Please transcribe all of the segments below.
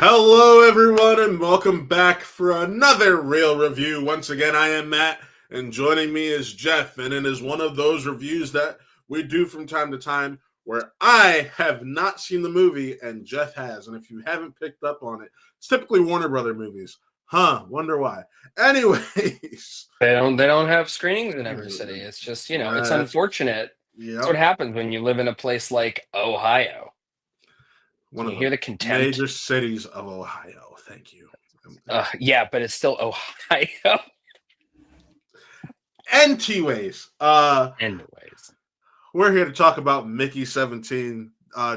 Hello, everyone, and welcome back for another Real Review. Once again, I am Matt, and joining me is Geoff, and it is one of those reviews that we do from time to time where I have not seen the movie and Geoff has, and if you haven't picked up on it, it's typically Warner Brother movies. Wonder why. Anyways. They don't have screenings in every city. It's just, it's unfortunate. That's what Yep. happens when you live in a place like Ohio. One Can of you hear the the contempt? major cities of Ohio. Thank you. Yeah, but it's still Ohio. Anyways, Anyways. we're here to talk about Mickey 17.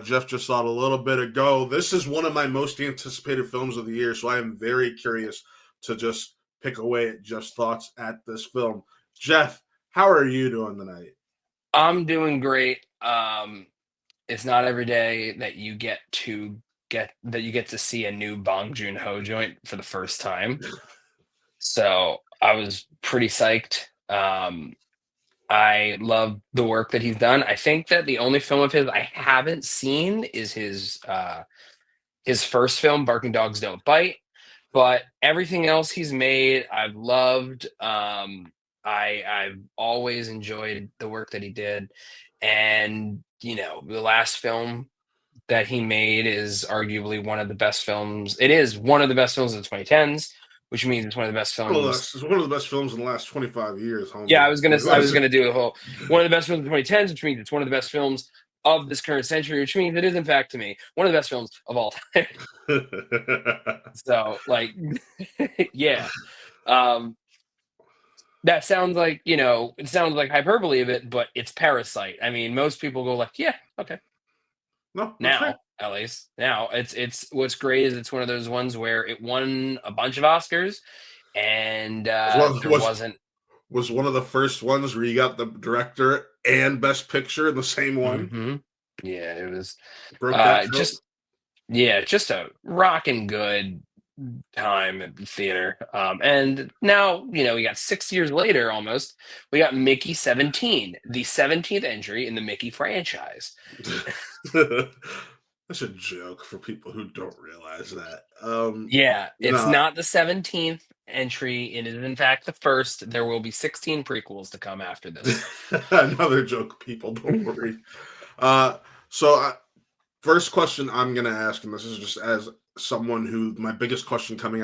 Geoff just saw it a little bit ago. This is one of my most anticipated films of the year, so I am very curious to just pick away at Geoff's thoughts at this film. Geoff, how are you doing tonight? I'm doing great. It's not every day that you get to see a new Bong Joon Ho joint for the first time. So I was pretty psyched. I love the work that he's done. I think that the only film of his I haven't seen is his first film, Barking Dogs Don't Bite. But everything else he's made, I've loved. I've always enjoyed the work that he did, and the last film that he made is arguably one of the best films. It is one of the best films of the 2010s, which means it's one of the best films. It's one of the best films in the last 25 years, Yeah, homie. I was gonna do a whole one of the best films of the 2010s, which means it's one of the best films of this current century, which means it is in fact to me one of the best films of all time. So like, yeah, um, that sounds like it sounds like hyperbole of it, but it's Parasite. I mean, most people go like, yeah, okay. No, that's fair. Now, at least now, it's what's great is it's one of those ones where it won a bunch of Oscars, and Was, there was, wasn't. was one of the first ones where you got the director and best picture in the same one. Hmm. Yeah, it was Broke that trope. just yeah, just a rocking good time at the theater. And now, we got 6 years later almost, we got Mickey 17, the 17th entry in the Mickey franchise. That's a joke for people who don't realize that. Yeah, it's No, not the 17th entry. It is, in fact, the first. There will be 16 prequels to come after this. another joke, people. Don't worry. Uh, so, first question I'm gonna ask, and this is just as someone who my biggest question coming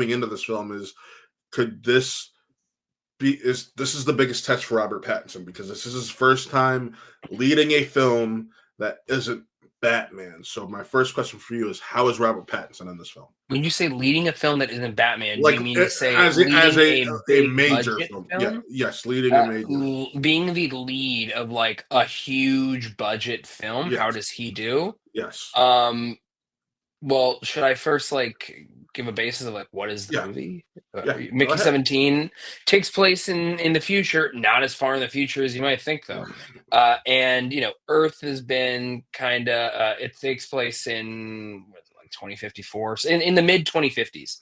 into this film is, could this this is the biggest test for Robert Pattinson because this is his first time leading a film that isn't Batman. So my first question for you is, how is Robert Pattinson in this film? When you say leading a film that isn't Batman, do Like you mean to say as leading a a big major budget film? Yeah, film? yes, leading a major. Being the lead of like a huge budget film, how Yes, does he do? yes, Um, Well, should I first like give a basis of like what is the yeah, movie? yeah. Go Mickey ahead. 17 takes place in the future, not as far in the future as you might think though. And Earth has been kind of it takes place in what is it, like 2054, so in the mid 2050s.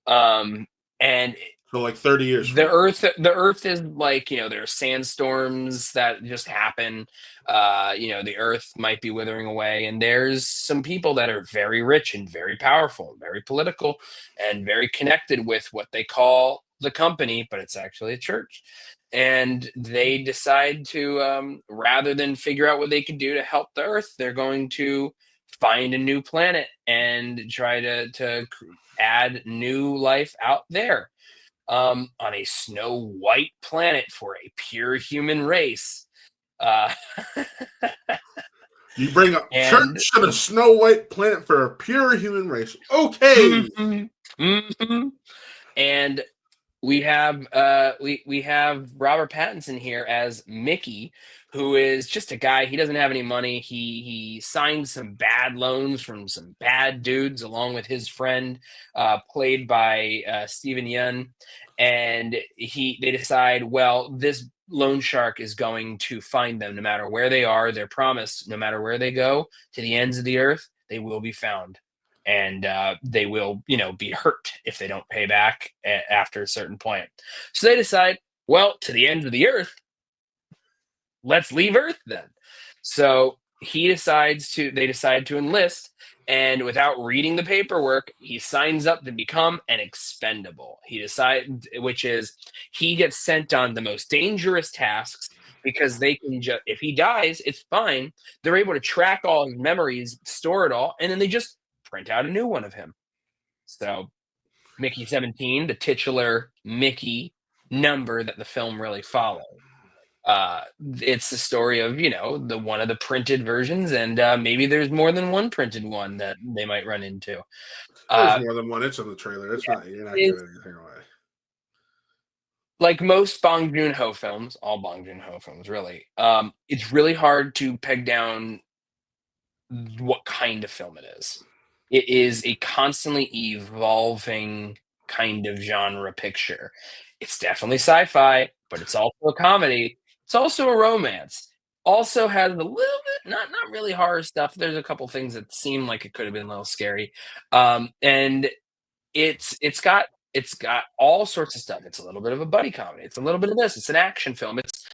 And So like 30 years from the now. earth is like, there are sandstorms that just happen. The earth might be withering away, and there's some people that are very rich and very powerful and very political and very connected with what they call the company, but it's actually a church. And they decide to, rather than figure out what they can do to help the earth, they're going to find a new planet and try to add new life out there, on a snow white planet for a pure human race. Uh, You bring up and church to the Snow White planet for a pure human race. Okay. mhm, mhm. And we have Robert Pattinson here as Mickey, who is just a guy. He doesn't have any money. He signed some bad loans from some bad dudes, along with his friend, played by Steven Yeun. And they decide, well, this loan shark is going to find them no matter where they are. They're promised, no matter where they go to the ends of the earth, they will be found, and they will, be hurt if they don't pay back after a certain point. So they decide, well, to the ends of the earth, let's leave Earth then. So they decide to enlist, And without reading the paperwork, he signs up to become an expendable. He decides, which is he gets sent on the most dangerous tasks because they can just, if he dies, it's fine. They're able to track all his memories, store it all, and then they just print out a new one of him. So Mickey 17, the titular Mickey number that the film really follows. Uh, it's the story of, the one of the printed versions, and maybe there's more than one printed one that they might run into. There's Uh, more than one. It's in the trailer. It's not. You're not it's giving anything away. like most Bong Joon Ho films, all Bong Joon Ho films, really. It's really hard to peg down what kind of film it is. It is a constantly evolving kind of genre picture. It's definitely sci-fi, but it's also a comedy. It's also a romance. Also has a little bit, not really horror stuff. There's a couple things that seem like it could have been a little scary. And it's got all sorts of stuff. It's a little bit of a buddy comedy. It's a little bit of this. It's an action film. It's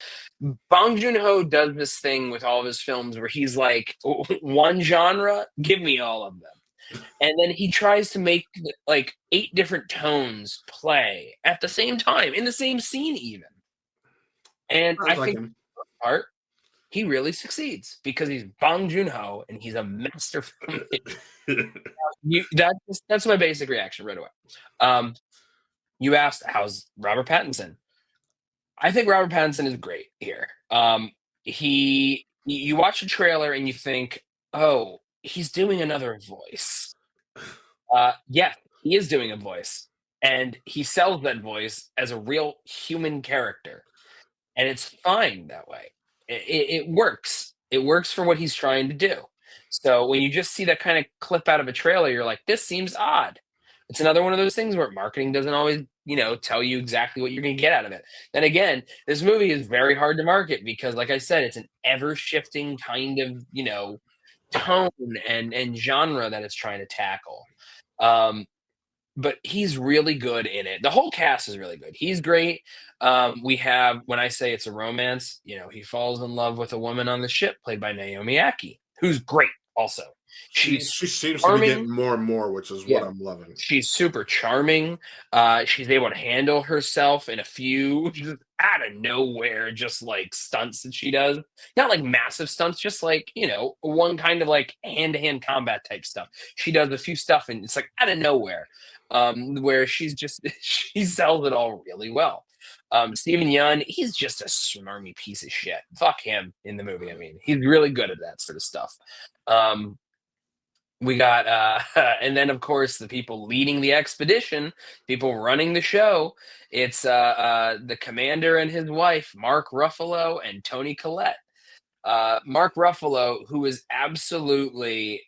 Bong Joon Ho does this thing with all of his films where he's like, one genre, give me all of them. And then he tries to make like 8 different tones play at the same time in the same scene, even. And I Sounds like think him. part he really succeeds because he's Bong Joon Ho and he's a master filmmaker. That's my basic reaction right away. Um, you asked how's Robert Pattinson? I think Robert Pattinson is great here. You watch the trailer and you think, oh, he's doing another voice. Yeah, he is doing a voice, and he sells that voice as a real human character, and it's fine that way. It works. It works for what he's trying to do. So when you just see that kind of clip out of a trailer, you're like, this seems odd. It's another one of those things where marketing doesn't always, tell you exactly what you're going to get out of it. Then again, this movie is very hard to market because, like I said, it's an ever shifting kind of, tone and genre that it's trying to tackle. Um, but he's really good in it. The whole cast is really good. He's great. We have, when I say it's a romance, he falls in love with a woman on the ship played by Naomi Aki, who's great also. She She's she seems to be charming. getting more and more, which is what Yeah. I'm loving. She's super charming. She's able to handle herself in a few just out of nowhere, just like stunts that she does. Not like massive stunts, just like, one kind of like hand-to-hand combat type stuff. She does a few stuff and it's like out of nowhere. Where she's just she sells it all really well. Steven Yeun, he's just a smarmy piece of shit. Fuck him in the movie. I mean, he's really good at that sort of stuff. Um, we got and then of course the people leading the expedition, people running the show. It's the commander and his wife, Mark Ruffalo and Tony Collette. Mark Ruffalo, who is absolutely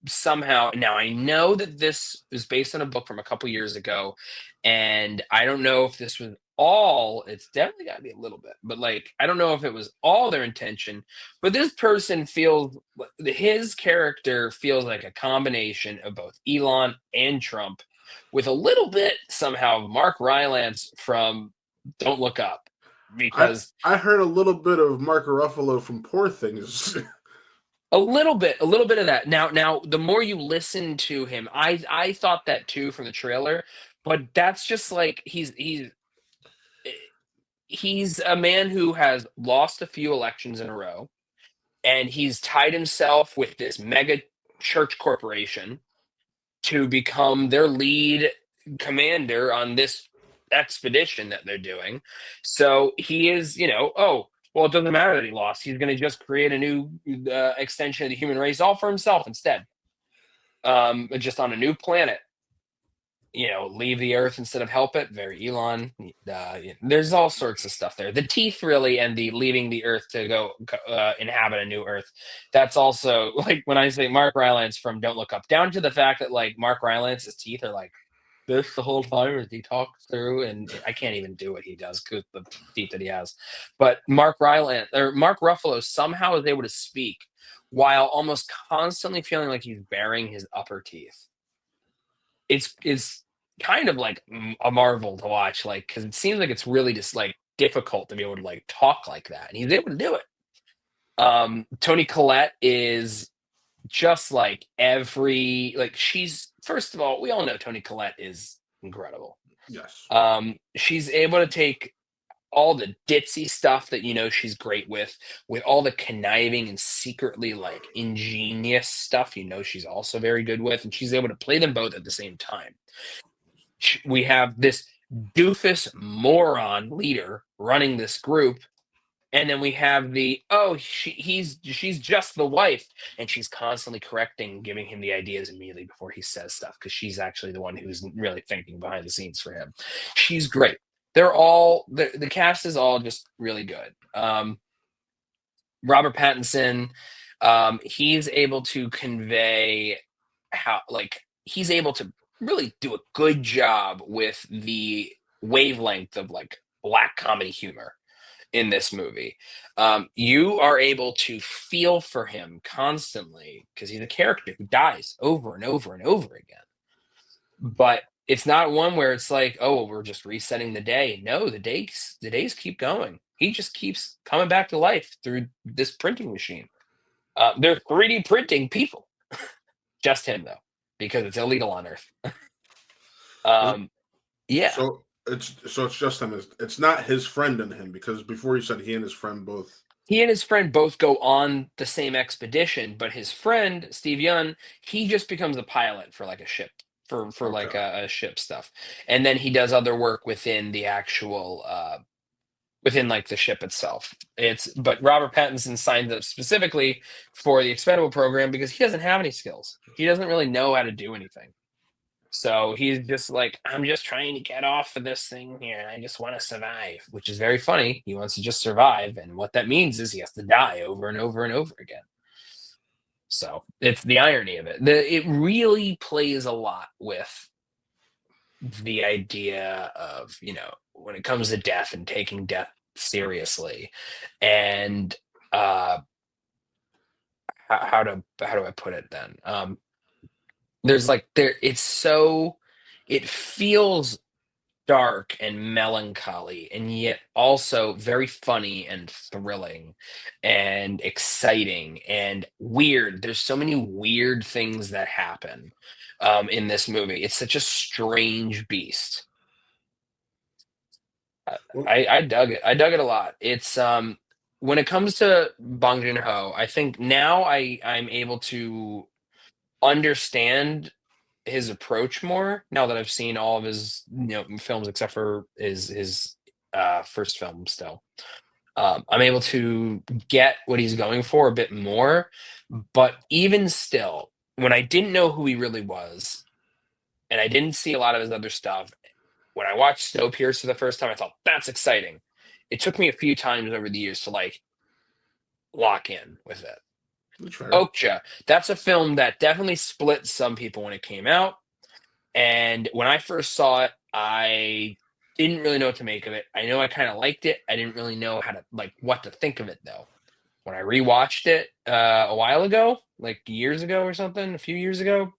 somehow, now I know that this is based on a book from a couple years ago, and I don't know if this was all, it's definitely got to be a little bit, but like I don't know if it was all their intention, but this person feels, his character feels like a combination of both Elon and Trump, with a little bit somehow of Mark Rylance from Don't Look Up, I because I heard a little bit of Marco Ruffalo from Poor Things. a little bit of that. Now, the more you listen to him, I thought that too from the trailer, but that's just like he's a man who has lost a few elections in a row, and he's tied himself with this mega church corporation to become their lead commander on this expedition that they're doing. So he is, oh, well, it doesn't matter that he lost. He's going to just create a new extension of the human race all for himself instead, just on a new planet. Leave the Earth instead of help it. Very Elon. There's all sorts of stuff there. The teeth, really, and the leaving the Earth to go inhabit a new Earth. That's also like when I say Mark Rylance from Don't Look Up, down to the fact that like Mark Rylance's teeth are like this the whole time as he talks through, and I can't even do what he does because the teeth that he has. But Mark Ruffalo somehow is able to speak while almost constantly feeling like he's baring his upper teeth. It's kind of like a marvel to watch, like because it seems like it's really just like difficult to be able to like talk like that, and he's able to do it. Tony Collette is just like every like she's first of all, we all know Toni Collette is incredible. Yes. She's able to take all the ditzy stuff that she's great with all the conniving and secretly like ingenious stuff she's also very good with, and she's able to play them both at the same time. We have this doofus moron leader running this group, and then we have she's just the wife, and she's constantly correcting, giving him the ideas immediately before he says stuff, because she's actually the one who's really thinking behind the scenes for him. She's great. They're all the cast is all just really good. Robert Pattinson, he's able to convey how like he's able to really do a good job with the wavelength of like black comedy humor in this movie. You are able to feel for him constantly because he's a character who dies over and over and over again. But it's not one where it's like, oh, well, we're just resetting the day. No, the days keep going. He just keeps coming back to life through this printing machine. They're 3D printing people. Just him though, because it's illegal on Earth. Yeah. So it's just him. It's not his friend and him, because before you said he and his friend both. He and his friend both go on the same expedition, but his friend Steve Young, he just becomes a pilot for like a ship for like a ship stuff, and then he does other work within the actual within like the ship itself. But Robert Pattinson signed up specifically for the expendable program because he doesn't have any skills. He doesn't really know how to do anything. So he's just like, I'm just trying to get off of this thing here. I just want to survive, which is very funny. He wants to just survive. And what that means is he has to die over and over and over again. So it's the irony of it. It really plays a lot with the idea of, when it comes to death and taking death seriously. And how do I put it then? It feels dark and melancholy, and yet also very funny and thrilling and exciting and weird. There's so many weird things that happen in this movie. It's such a strange beast. I dug it. I dug it a lot. It's when it comes to Bong Joon Ho, I think now I'm able to understand his approach more now that I've seen all of his films except for his first film still. I'm able to get what he's going for a bit more, but even still, when I didn't know who he really was and I didn't see a lot of his other stuff, when I watched Snowpiercer for the first time, I thought that's exciting. It took me a few times over the years to like lock in with it. Okja, that's a film that definitely split some people when it came out. And when I first saw it, I didn't really know what to make of it. I know I kind of liked it. I didn't really know how to what to think of it though. When I rewatched it a while ago, like years ago or something, a few years ago,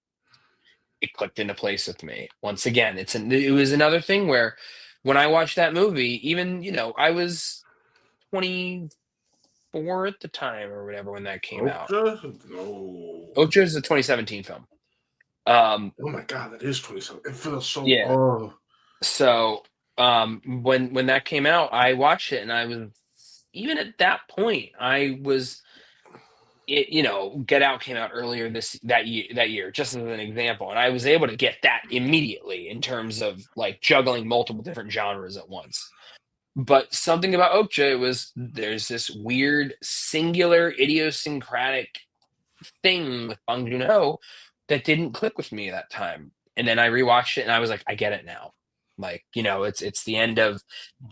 it clicked into place with me. Once again, it was another thing where when I watched that movie, even I was 24 at the time or whatever when that came out. No. Okja is a 2017 film. Oh my god, that is 27. It feels so. Yeah. Oh. So when that came out, I watched it, and I was even at that point, I was. Get Out came out earlier that year, just as an example, and I was able to get that immediately in terms of like juggling multiple different genres at once. But something about Okja there's this weird, singular, idiosyncratic thing with Bong Joon Ho that didn't click with me that time. And then I rewatched it and I was like, I get it now. Like, it's the end of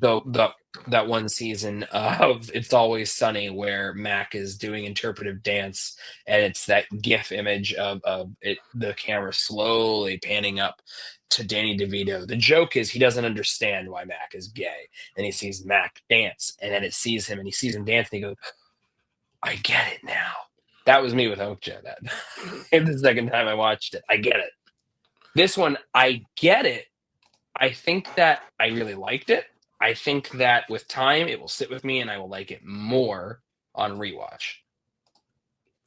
that one season of It's Always Sunny where Mac is doing interpretive dance, and it's that GIF image of the camera slowly panning up to Danny DeVito. The joke is he doesn't understand why Mac is gay, and he sees Mac dance, and then it sees him, and he sees him dance, and he goes, I get it now. That was me with Okja. That the second time I watched it, I get it. This one, I get it. I think that I really liked it. I think that with time, it will sit with me, and I will like it more on rewatch.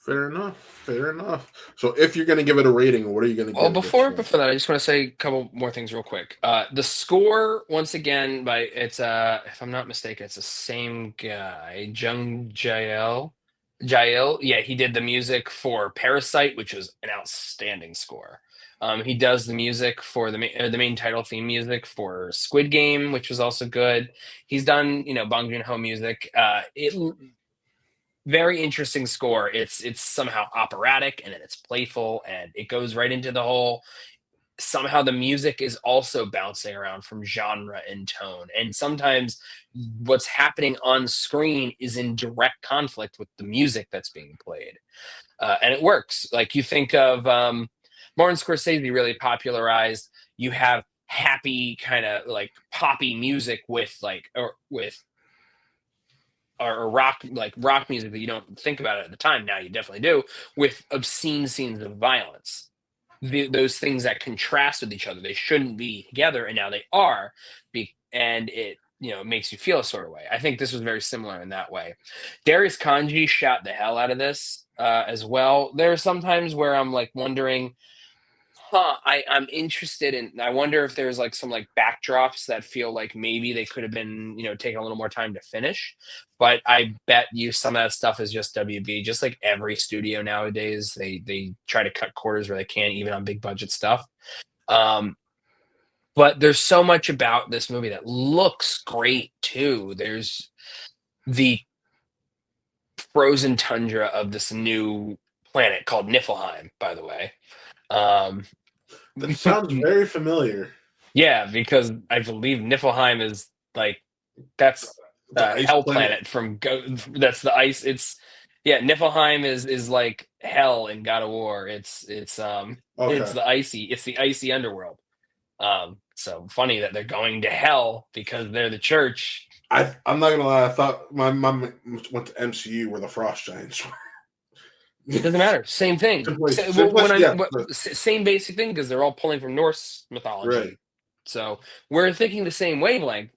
Fair enough. Fair enough. So if you're going to give it a rating, what are you going to Well, give this before film? before that, I just want to say a couple more things real quick. The score, once again, by it's if I'm not mistaken, it's the same guy, Jung Jael. Jael, yeah, he did the music for Parasite, which was an outstanding score. He does the music for the main title theme music for Squid Game, which was also good. He's done, Bong Joon Ho music. Very interesting score. It's somehow operatic and then it's playful and it goes right into the whole. Somehow the music is also bouncing around from genre and tone, and sometimes what's happening on screen is in direct conflict with the music that's being played, and it works. Like you think of Martin Scorsese really popularized. You have happy kind of like poppy music with like or rock music that you don't think about it at the time. Now you definitely do, with obscene scenes of violence. Those things that contrast with each other, they shouldn't be together, and now they are. And it makes you feel a sort of way. I think this was very similar in that way. Darius Kanji shot the hell out of this as well. There are sometimes where I'm like wondering, I'm interested in. I wonder if there's like some like backdrops that feel like maybe they could have been, taking a little more time to finish. But I bet you some of that stuff is just WB. Just like every studio nowadays, they try to cut corners where they can, even on big budget stuff. But there's so much about this movie that looks great too. There's the frozen tundra of this new planet called Niflheim, by the way. Um, That sounds very familiar. Yeah, because I believe Niflheim is like that's The ice hell planet. planet from that's the ice. Niflheim is like hell in God of War. It's Okay. the icy underworld. So funny that they're going to hell because they're the church. I'm not gonna lie. I thought my mom went to MCU where the Frost Giants were. Doesn't matter. Same thing. Same place, yeah. Same basic thing because they're all pulling from Norse Right. mythology. So we're thinking the same wavelength.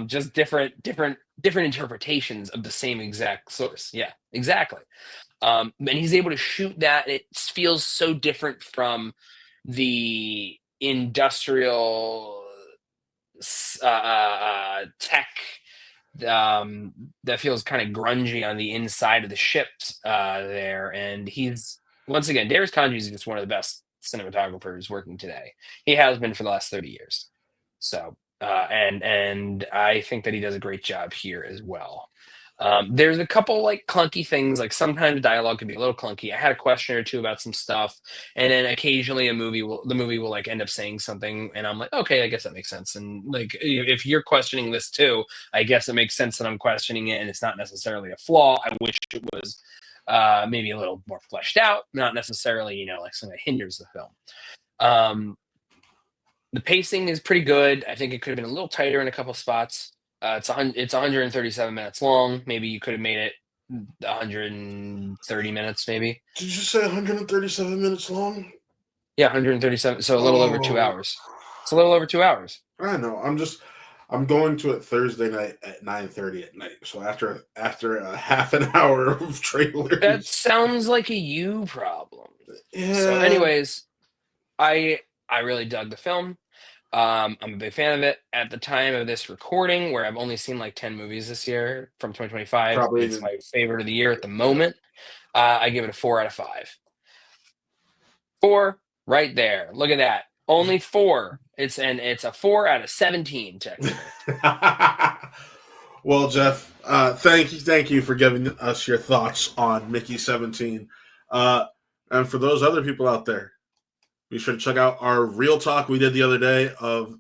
Just different interpretations of the same exact source. Yeah, exactly. And he's able to shoot that. It feels so different from the industrial tech that feels kind of grungy on the inside of the ships there. And he's once again, Darius Kanji is just one of the best cinematographers working today. He has been for the last 30 years. So and I think that he does a great job here as well. There's a couple like clunky things, like sometimes dialogue can be a little clunky. I had a question or two about some stuff, and then occasionally the movie will like end up saying something, and I'm like, okay, I guess that makes sense. And like if you're questioning this too, I guess it makes sense that I'm questioning it, and it's not necessarily a flaw. I wish it was maybe a little more fleshed out, not necessarily like something that hinders the film. The pacing is pretty good. I think it could have been a little tighter in a couple spots. It's 137 minutes long. Maybe you could have made it 130 minutes, maybe. Did you say 137 minutes long? Yeah, 137. So a little over 2 hours. It's a little over 2 hours. I know. I'm going to it Thursday night at 9:30 at night. So after a half an hour of trailers. That sounds like a you problem. Yeah. So, anyways, I really dug the film. I'm a big fan of it. At the time of this recording, where I've only seen like 10 movies this year from 2025, Probably it's my favorite of the year at the moment. I give it a 4 out of 5. 4 right there. Look at that. Only 4. It's a 4 out of 17 technically. Well, Geoff, thank you for giving us your thoughts on Mickey 17. And for those other people out there, be sure to check out our real talk we did the other day of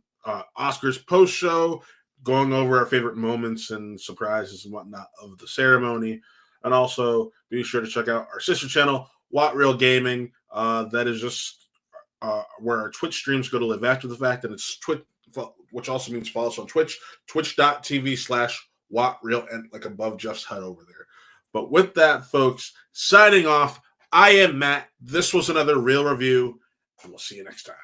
Oscars post show, going over our favorite moments and surprises and whatnot of the ceremony. And also be sure to check out our sister channel, What Real Gaming. That is just where our Twitch streams go to live after the fact. And it's Twitch, which also means follow us on Twitch, twitch.tv/WhatReal, and like above Geoff's head over there. But with that, folks, signing off, I am Matt. This was another Real Review, and we'll see you next time.